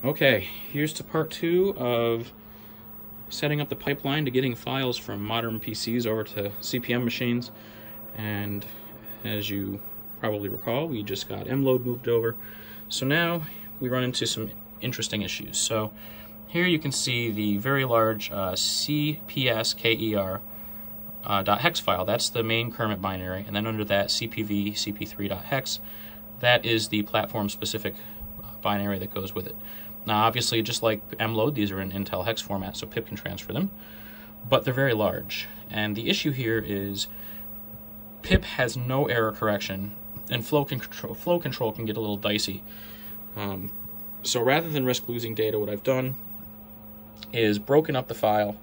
Okay, here's to part 2 of setting up the pipeline to getting files from modern PCs over to CP/M machines. And as you probably recall, we just got mload moved over. So now we run into some interesting issues. So here you can see the very large CPSKER .hex file. That's the main Kermit binary, and then under that CPV CP3.hex, that is the platform-specific binary that goes with it. Now, obviously, just like mload, these are in Intel hex format, so pip can transfer them, but they're very large. And the issue here is pip has no error correction, and flow control can get a little dicey. So rather than risk losing data, what I've done is broken up the file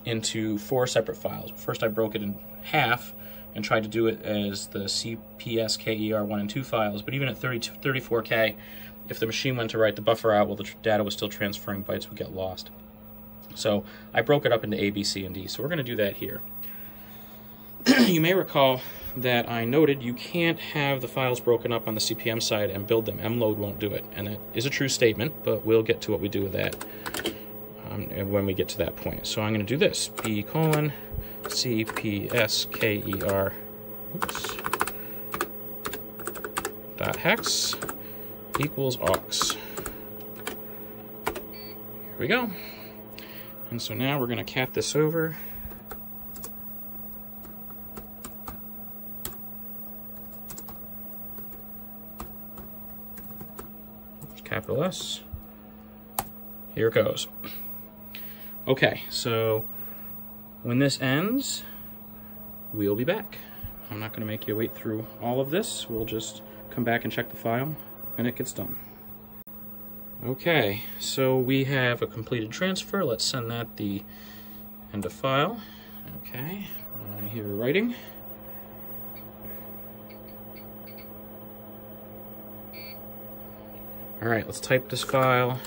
into 4 separate files. First, I broke it in half and tried to do it as the CPSKER 1 and 2 files, but even at 34K, if the machine went to write the buffer out while the data was still transferring, bytes would get lost. So I broke it up into A, B, C, and D. So we're going to do that here. You may recall that I noted you can't have the files broken up on the CP/M side and build them. mload won't do it, and that is a true statement, but we'll get to what we do with that when we get to that point. So I'm going to do this: B:\CPSKER .hex equals aux. Here we go. And so now we're going to cat this over. Capital S. Here it goes. Okay, so when this ends, we'll be back. I'm not going to make you wait through all of this. We'll just come back and check the file when it gets done. Okay, so we have a completed transfer. Let's send that the end of file. Okay, I hear writing. All right, let's type this file.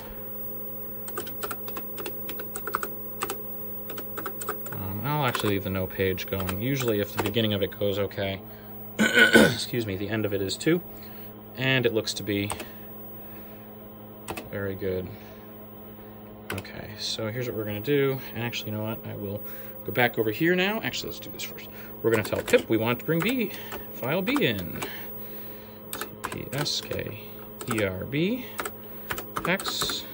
I'll actually leave the no page going. Usually if the beginning of it goes okay, excuse me, the end of it is too. And it looks to be very good. Okay, so here's what we're gonna do. And actually, you know what? I will go back over here now. Actually, let's do this first. We're gonna tell pip we want to bring file B in. CPSKERB hex.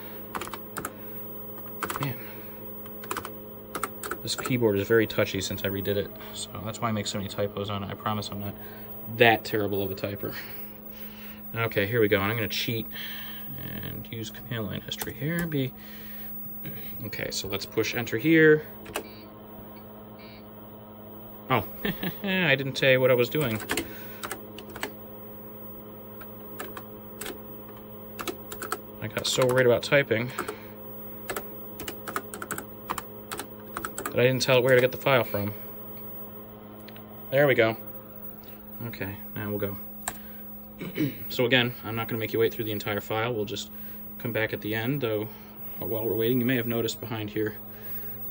Man, this keyboard is very touchy since I redid it, so that's why I make so many typos on it. I promise I'm not that terrible of a typer. Okay, here we go. I'm going to cheat and use command line history here. Okay, so let's push enter here. Oh, I didn't say what I was doing. I got so worried about typing that I didn't tell it where to get the file from. There we go. Okay, now we'll go. So again, I'm not going to make you wait through the entire file. We'll just come back at the end, though while we're waiting, you may have noticed behind here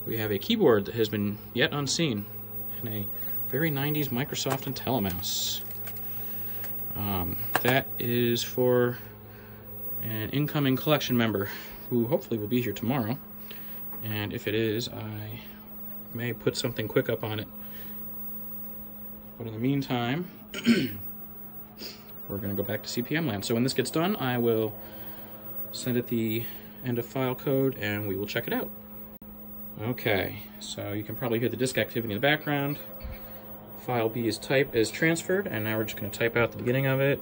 we have a keyboard that has been yet unseen, and a very 90s Microsoft IntelliMouse. That is for an incoming collection member who hopefully will be here tomorrow, and if it is, I may put something quick up on it. But in the meantime, we're going to go back to CP/M land. So when this gets done, I will send it the end of file code and we will check it out. Okay, so you can probably hear the disk activity in the background. File B is transferred, and now we're just going to type out the beginning of it.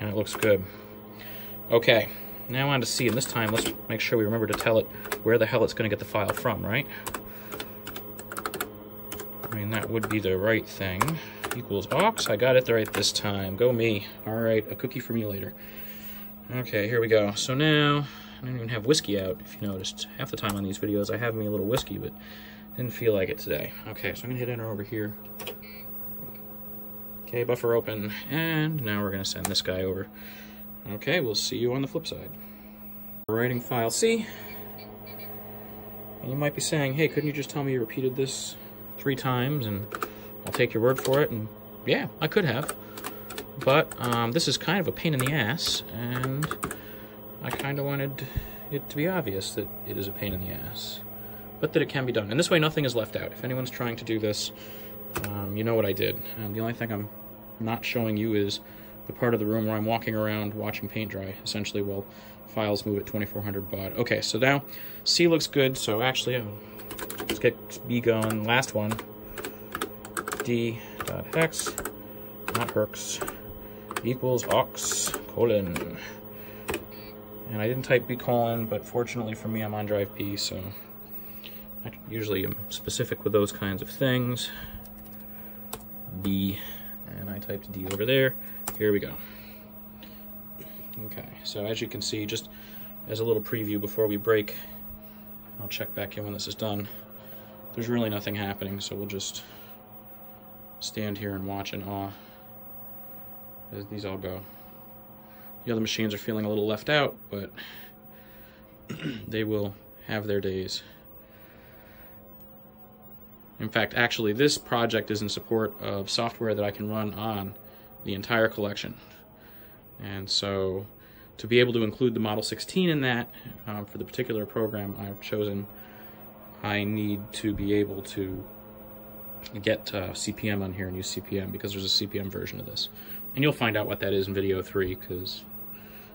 And it looks good. Okay, now on to C, and this time let's make sure we remember to tell it where the hell it's going to get the file from, right? I mean, that would be the right thing. Equals aux. I got it right this time. Go me. All right, a cookie for me later. Okay, here we go. So now, I don't even have whiskey out, if you noticed. Half the time on these videos I have me a little whiskey, but didn't feel like it today. Okay, so I'm going to hit enter over here. Okay, buffer open, and now we're going to send this guy over. Okay, we'll see you on the flip side. We're writing file C, and you might be saying, hey, couldn't you just tell me you repeated this 3 times and I'll take your word for it? And Yeah, I could have. But this is kind of a pain in the ass, and I kind of wanted it to be obvious that it is a pain in the ass, but that it can be done. And this way nothing is left out. If anyone's trying to do this, you know what I did. The only thing I'm not showing you is the part of the room where I'm walking around watching paint dry, essentially, while files move at 2400 baud. Okay, so now C looks good, so actually let's get B going. Last one, D.hex, not herx, equals aux colon. And I didn't type B colon, but fortunately for me, I'm on drive P, so I usually am specific with those kinds of things. B, and I typed D over there. Here we go. Okay, so as you can see, just as a little preview before we break, I'll check back in when this is done. There's really nothing happening, so we'll just stand here and watch in awe as these all go. The other machines are feeling a little left out, but they will have their days. In fact, actually, this project is in support of software that I can run on the entire collection. And so, to be able to include the Model 16 in that, for the particular program I've chosen, I need to be able to get CPM on here and use CPM, because there's a CPM version of this. And you'll find out what that is in video 3, because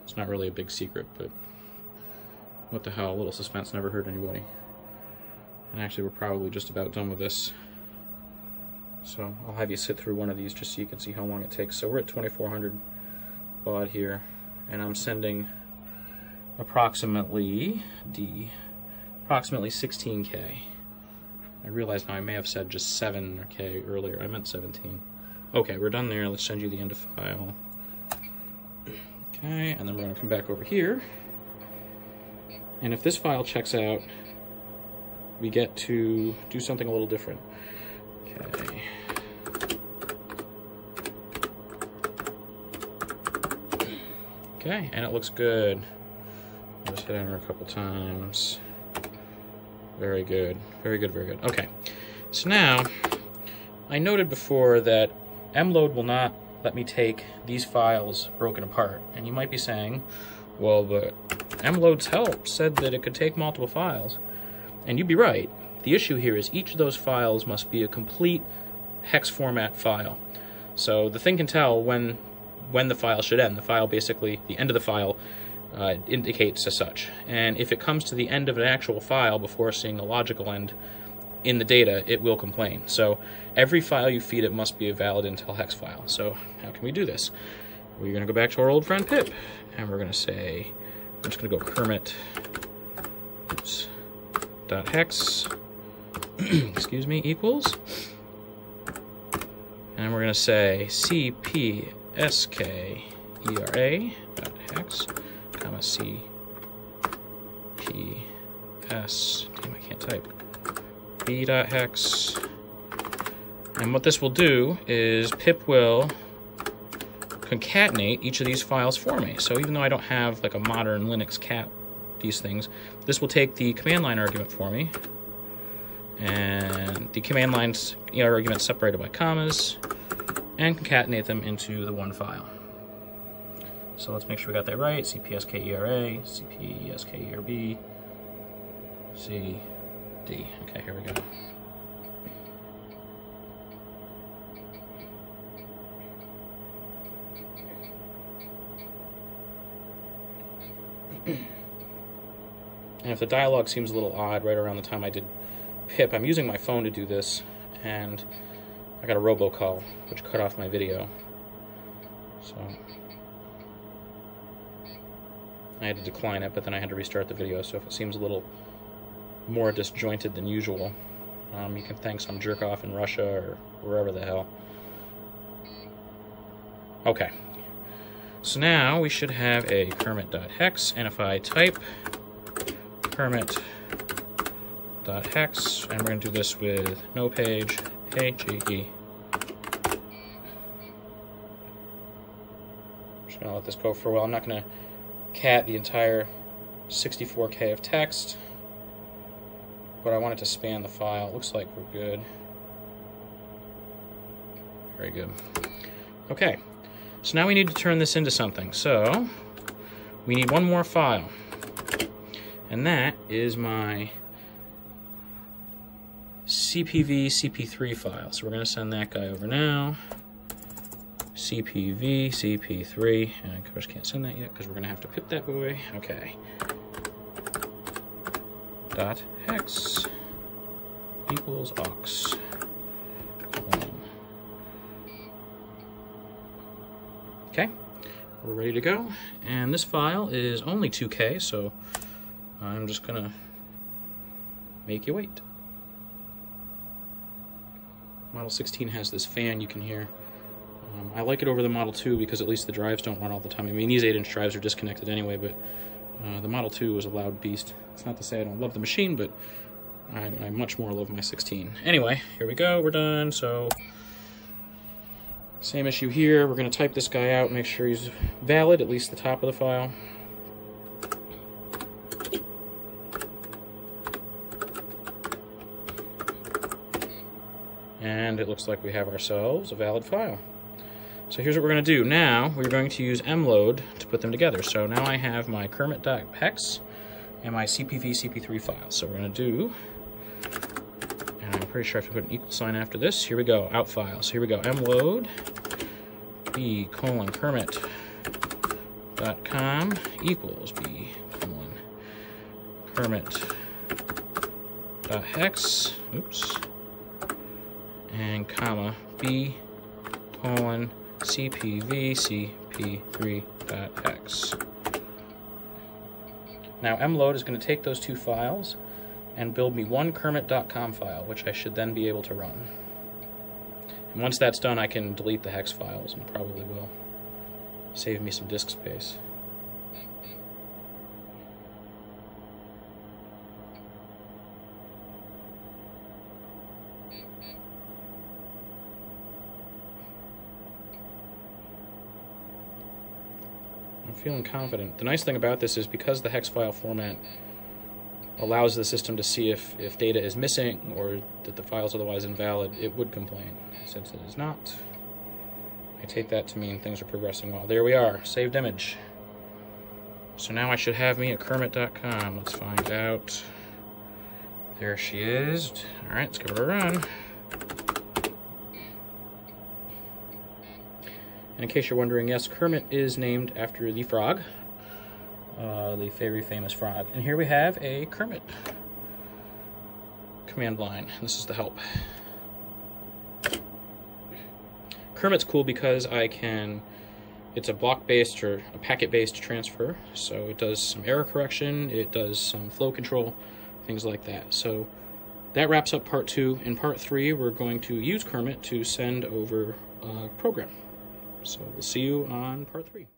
it's not really a big secret, but what the hell, a little suspense never hurt anybody. And actually, we're probably just about done with this. So I'll have you sit through one of these just so you can see how long it takes. So we're at 2400 baud here, and I'm sending approximately 16K. I realize now I may have said just 7K earlier. I meant 17. Okay, we're done there. Let's send you the end of file. Okay, and then we're going to come back over here. And if this file checks out, we get to do something a little different. Okay. Okay, and it looks good. Just hit enter a couple times. Very good. Very good, very good. Okay, so now, I noted before that mload will not let me take these files broken apart. And you might be saying, well, but mload's help said that it could take multiple files. And you'd be right. The issue here is each of those files must be a complete hex format file. So the thing can tell when the file should end. The file basically, the end of the file indicates as such. And if it comes to the end of an actual file before seeing the logical end in the data, it will complain. So every file you feed it must be a valid Intel hex file. So how can we do this? We're going to go back to our old friend pip, and we're going to say, I'm just going to go Kermit .hex excuse me, equals, and we're going to say cpskera.hex, comma cps, damn, I can't type, b.hex, and what this will do is pip will concatenate each of these files for me. So even though I don't have like a modern Linux cat, these things, this will take the command line argument for me, and the command line's arguments separated by commas, and concatenate them into the one file. So let's make sure we got that right. cpskera, cpskerb, cd. Okay, here we go. And if the dialogue seems a little odd right around the time I did pip, I'm using my phone to do this, and I got a robocall, which cut off my video. So I had to decline it, but then I had to restart the video, so if it seems a little more disjointed than usual, you can thank some jerk off in Russia or wherever the hell. Okay. So now we should have a Kermit.hex, and if I type Kermit.hex, and we're going to do this with no page, HGE. Just going to let this go for a while. I'm not going to cat the entire 64K of text, but I want it to span the file. Looks like we're good. Very good. Okay, so now we need to turn this into something. So we need one more file, and that is my CPV CP3 file. So we're going to send that guy over now. CPV CP3, and of course can't send that yet because we're going to have to pip that boy. Okay. Dot hex equals aux. Okay, we're ready to go, and this file is only 2K, so I'm just gonna make you wait. Model 16 has this fan you can hear. I like it over the Model 2 because at least the drives don't run all the time. I mean, these 8-inch drives are disconnected anyway, but the Model 2 is a loud beast. It's not to say I don't love the machine, but I much more love my 16. Anyway, here we go, we're done. So, same issue here. We're going to type this guy out, make sure he's valid, at least the top of the file. And it looks like we have ourselves a valid file. So here's what we're going to do. Now we're going to use mload to put them together. So now I have my Kermit.hex and my CPV CP3 file. So we're going to do, and I'm pretty sure I have to put an equal sign after this. Here we go, out file. So here we go, mload b:kermit.com equals b:kermit.hex, oops, and comma b:CPV-CP3.hex. Now mload is going to take those two files and build me one Kermit.com file, which I should then be able to run. And once that's done, I can delete the hex files, and probably will save me some disk space. I'm feeling confident. The nice thing about this is because the hex file format allows the system to see if data is missing or that the file is otherwise invalid, it would complain. Since it is not, I take that to mean things are progressing well. There we are, saved image. So now I should have me a Kermit.com. Let's find out. There she is. All right, let's give her a run. And in case you're wondering, yes, Kermit is named after the frog, the very famous frog. And here we have a Kermit command line. This is the help. Kermit's cool because it's a block-based or a packet-based transfer, so it does some error correction, it does some flow control, things like that. So that wraps up part 2. In part 3, we're going to use Kermit to send over a program. So we'll see you on part 3.